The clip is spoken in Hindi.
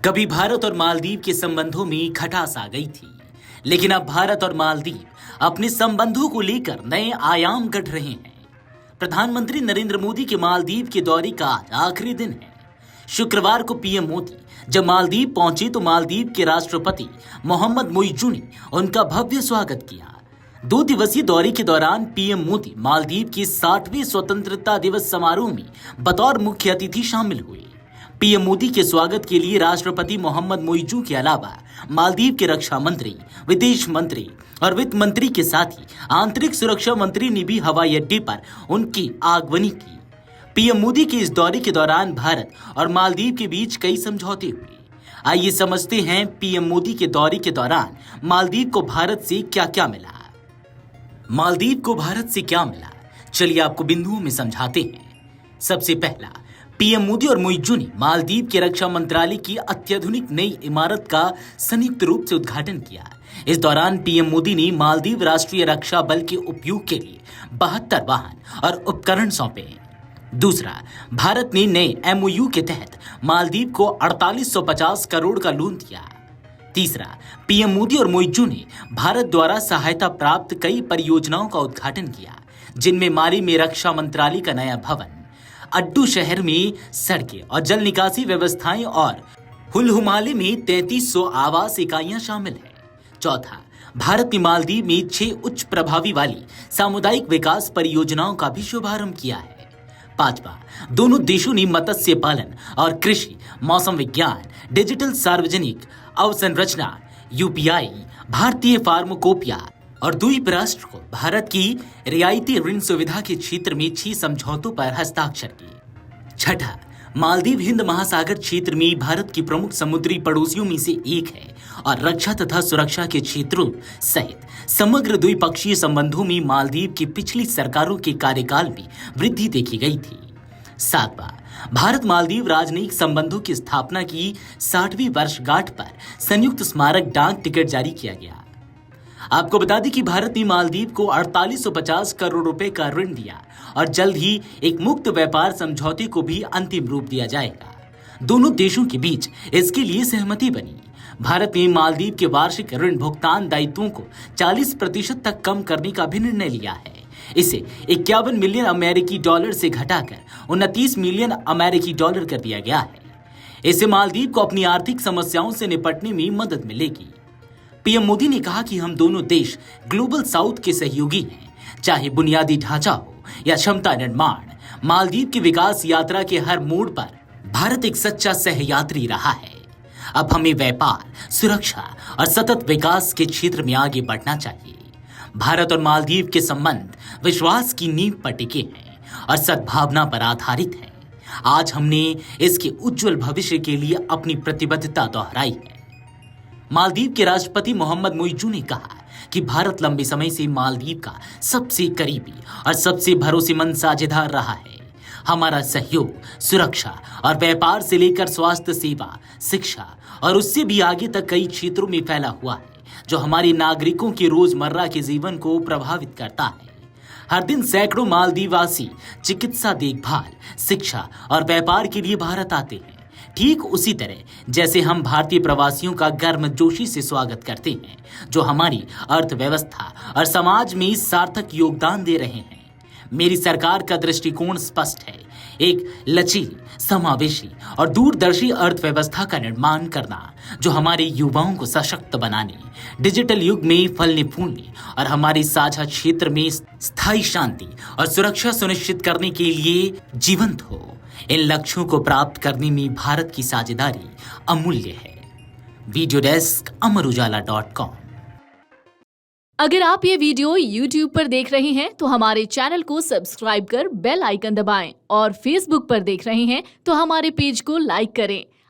कभी भारत और मालदीव के संबंधों में खटास आ गई थी, लेकिन अब भारत और मालदीव अपने संबंधों को लेकर नए आयाम गढ़ रहे हैं। प्रधानमंत्री नरेंद्र मोदी के मालदीव के दौरे का आज आखिरी दिन है। शुक्रवार को पीएम मोदी जब मालदीव पहुंचे तो मालदीव के राष्ट्रपति मोहम्मद मुइज़्ज़ू ने उनका भव्य स्वागत किया। 2 दिवसीय दौरे के दौरान पीएम मोदी मालदीव के 60वें स्वतंत्रता दिवस समारोह में बतौर मुख्य अतिथि शामिल हुए। पीएम मोदी के स्वागत के लिए राष्ट्रपति मोहम्मद मुइज़्ज़ू के अलावा मालदीव के रक्षा मंत्री, विदेश मंत्री और वित्त मंत्री के साथ ही आंतरिक सुरक्षा मंत्री ने भी हवाई अड्डे पर उनकी आगवानी की। पीएम मोदी के इस दौरे के दौरान भारत और मालदीव के बीच कई समझौते हुए। आइए समझते हैं पीएम मोदी के दौरे के दौरान मालदीव को भारत से क्या-क्या मिला। मालदीव को भारत से क्या मिला, चलिए आपको बिंदुओं में समझाते हैं। सबसे पहला, पीएम मोदी और मुइज़्ज़ू ने मालदीव के रक्षा मंत्रालय की अत्याधुनिक नई इमारत का संयुक्त रूप से उद्घाटन किया। इस दौरान पीएम मोदी ने मालदीव राष्ट्रीय रक्षा बल के उपयोग के लिए 72 वाहन और उपकरण सौंपे। दूसरा, भारत ने नए एमओयू के तहत मालदीव को 4850 करोड़ का लोन दिया। तीसरा, पीएम मोदी और मुइज़्ज़ू ने भारत द्वारा सहायता प्राप्त कई परियोजनाओं का उद्घाटन किया, जिनमें माली में रक्षा मंत्रालय का नया भवन, अड्डू शहर में सड़कें और जल निकासी व्यवस्थाएं और हुल-हुमाले में 3300 आवास इकाइयां शामिल हैं। चौथा, भारत ने मालदीव में 6 उच्च प्रभावी वाली सामुदायिक विकास परियोजनाओं का भी शुभारंभ किया है। पांचवा, दोनों देशों ने मत्स्य पालन और कृषि, मौसम विज्ञान, डिजिटल सार्वजनिक अवसंरचना, यूपीआई, भारतीय फार्माकोपिया और द्वीप राष्ट्र को भारत की रियायती ऋण सुविधा के क्षेत्र में 6 समझौतों पर हस्ताक्षर किए। छठा, मालदीव हिंद महासागर क्षेत्र में भारत की प्रमुख समुद्री पड़ोसियों में से एक है और रक्षा तथा सुरक्षा के क्षेत्रों सहित समग्र द्विपक्षीय संबंधों में मालदीव की पिछली सरकारों के कार्यकाल में वृद्धि देखी गई थी। सातवां, भारत मालदीव राजनयिक संबंधों की स्थापना की 60वीं वर्षगांठ पर संयुक्त स्मारक डाक टिकट जारी किया गया। आपको बता दें कि भारत ने मालदीव को 4850 करोड़ रुपए का ऋण दिया और जल्द ही एक मुक्त व्यापार समझौते को भी अंतिम रूप दिया जाएगा। दोनों देशों के बीच इसके लिए सहमति बनी। भारत ने मालदीव के वार्षिक ऋण भुगतान दायित्वों को 40% तक कम करने का भी निर्णय लिया है। इसे 51 मिलियन अमेरिकी डॉलर से घटाकर 29 मिलियन अमेरिकी डॉलर कर दिया गया है। इससे मालदीव को अपनी आर्थिक समस्याओं से निपटने में मदद मिलेगी। पीएम मोदी ने कहा कि हम दोनों देश ग्लोबल साउथ के सहयोगी हैं, चाहे बुनियादी ढांचा हो या क्षमता निर्माण। मालदीव की विकास यात्रा के हर मोड़ पर भारत एक सच्चा सहयात्री रहा है। अब हमें व्यापार, सुरक्षा और सतत विकास के क्षेत्र में आगे बढ़ना चाहिए। भारत और मालदीव के संबंध विश्वास की नींव पर टिके हैं और सद्भावना पर आधारित है। आज हमने इसके उज्जवल भविष्य के लिए अपनी प्रतिबद्धता दोहराई है। मालदीव के राष्ट्रपति मोहम्मद मुइज़्ज़ू ने कहा कि भारत लंबे समय से मालदीव का सबसे करीबी और सबसे भरोसेमंद साझेदार रहा है। हमारा सहयोग सुरक्षा और व्यापार से लेकर स्वास्थ्य सेवा, शिक्षा और उससे भी आगे तक कई क्षेत्रों में फैला हुआ है, जो हमारे नागरिकों के रोजमर्रा के जीवन को प्रभावित करता है। हर दिन सैकड़ों मालदीववासी चिकित्सा देखभाल, शिक्षा और व्यापार के लिए भारत आते हैं। ठीक उसी तरह जैसे हम भारतीय प्रवासियों का गर्मजोशी से स्वागत करते हैं, जो हमारी अर्थव्यवस्था और समाज में सार्थक योगदान दे रहे हैं। मेरी सरकार का दृष्टिकोण स्पष्ट है, एक लचीली, समावेशी और दूरदर्शी अर्थव्यवस्था का निर्माण करना, जो हमारे युवाओं को सशक्त बनाने, डिजिटल युग में फलने फूलने और हमारे साझा क्षेत्र में स्थायी शांति और सुरक्षा सुनिश्चित करने के लिए जीवंत हो। इन लक्ष्यों को प्राप्त करने में भारत की साझेदारी अमूल्य है। Video desk amarujala.com। अगर आप ये वीडियो YouTube पर देख रहे हैं तो हमारे चैनल को सब्सक्राइब कर बेल आइकन दबाएं और Facebook पर देख रहे हैं तो हमारे पेज को लाइक करें।